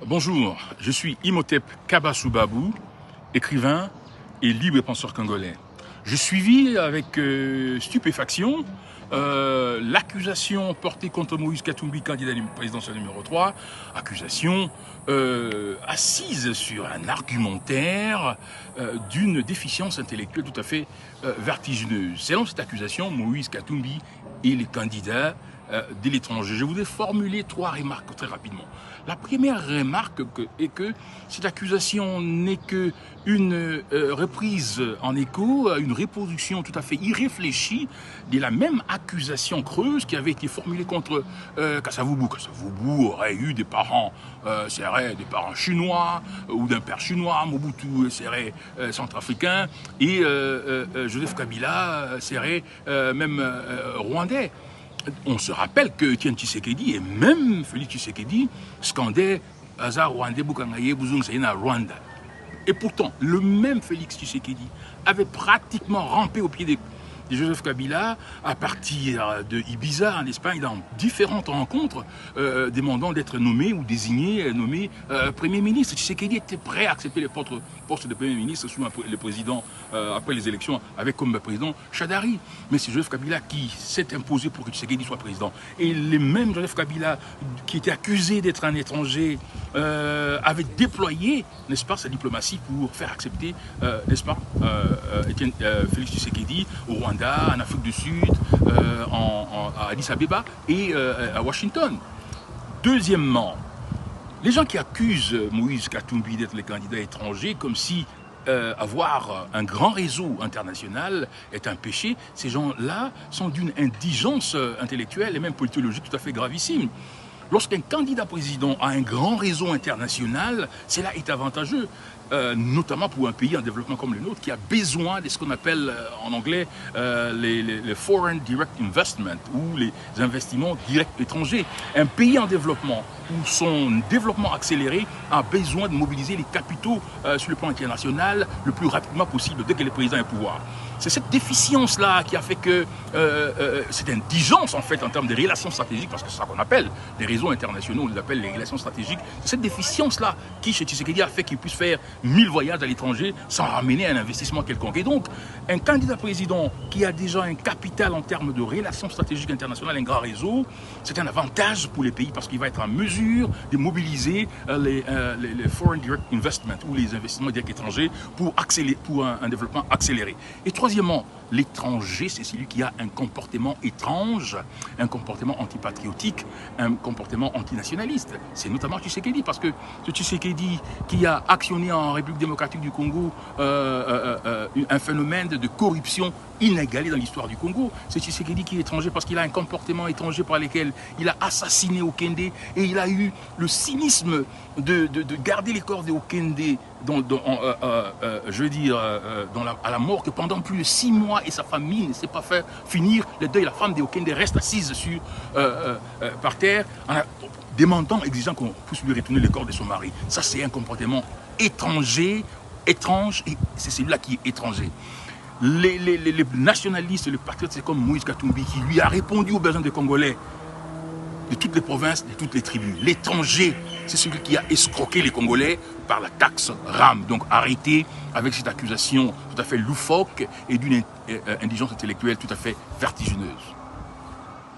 Bonjour, je suis Imhotep Kabasubabou, écrivain et libre penseur congolais. Je suivis avec stupéfaction l'accusation portée contre Moïse Katumbi, candidat présidentiel numéro 3, accusation assise sur un argumentaire d'une déficience intellectuelle tout à fait vertigineuse. Selon cette accusation, Moïse Katumbi est le candidat de l'étranger. Je voudrais formuler trois remarques très rapidement. La première remarque est que cette accusation n'est qu'une reprise en écho, une reproduction tout à fait irréfléchie de la même accusation creuse qui avait été formulée contre Kasavubu. Kasavubu aurait eu des parents, seraient des parents chinois ou d'un père chinois, Mobutu serait centrafricain et Joseph Kabila serait même rwandais. On se rappelle que Etienne Tshisekedi et même Félix Tshisekedi scandaient Aza Rwandais Bukangaye Buzung Sayena Rwanda. Et pourtant, le même Félix Tshisekedi avait pratiquement rampé au pied de Joseph Kabila à partir de Ibiza en Espagne dans différentes rencontres demandant d'être nommé ou désigné nommé Premier ministre. Tshisekedi était prêt à accepter le poste de Premier ministre sous le président après les élections avec comme président Chadari. Mais c'est Joseph Kabila qui s'est imposé pour que Tshisekedi soit président. Et les mêmes Joseph Kabila qui était accusé d'être un étranger avait déployé, n'est-ce pas, sa diplomatie pour faire accepter, n'est-ce pas, Félix Tshisekedi au Rwanda, en Afrique du Sud, à Addis Abeba et à Washington. Deuxièmement, les gens qui accusent Moïse Katumbi d'être le candidat étranger comme si avoir un grand réseau international est un péché, ces gens-là sont d'une indigence intellectuelle et même politologique tout à fait gravissime. Lorsqu'un candidat président a un grand réseau international, cela est avantageux, notamment pour un pays en développement comme le nôtre qui a besoin de ce qu'on appelle en anglais les Foreign Direct Investment ou les investissements directs étrangers. Un pays en développement où son développement accéléré a besoin de mobiliser les capitaux sur le plan international le plus rapidement possible dès que le président est au pouvoir. C'est cette déficience-là qui a fait que cette indigence en fait en termes de relations stratégiques, parce que c'est ça qu'on appelle les réseaux internationaux, on les appelle les relations stratégiques, c'est cette déficience-là qui chez Tshisekedi a fait qu'il puisse faire 1000 voyages à l'étranger sans ramener un investissement quelconque. Et donc, un candidat président qui a déjà un capital en termes de relations stratégiques internationales, un grand réseau, c'est un avantage pour les pays parce qu'il va être en mesure de mobiliser les Foreign Direct Investment ou les investissements directs étrangers pour un développement accéléré. Et troisièmement, l'étranger, c'est celui qui a un comportement étrange, un comportement antipatriotique, un comportement antinationaliste. C'est notamment Tshisekedi, parce que ce Tshisekedi qui a actionné en République démocratique du Congo un phénomène de corruption inégalé dans l'histoire du Congo. C'est Tshisekedi qui est étranger parce qu'il a un comportement étranger par lequel il a assassiné Okende et il a eu le cynisme de garder les corps de Okende à la mort que pendant plus de 6 mois et sa famille ne sait pas faire finir le deuil. La femme de Okende reste assise par terre demandant, exigeant qu'on puisse lui retourner le corps de son mari. Ça, c'est un comportement étrange, et c'est celui-là qui est étranger. Les nationalistes, les patriotes, c'est comme Moïse Katumbi qui lui a répondu aux besoins des Congolais de toutes les provinces, de toutes les tribus. L'étranger, c'est celui qui a escroqué les Congolais par la taxe RAM. Donc arrêté avec cette accusation tout à fait loufoque et d'une indigence intellectuelle tout à fait vertigineuse.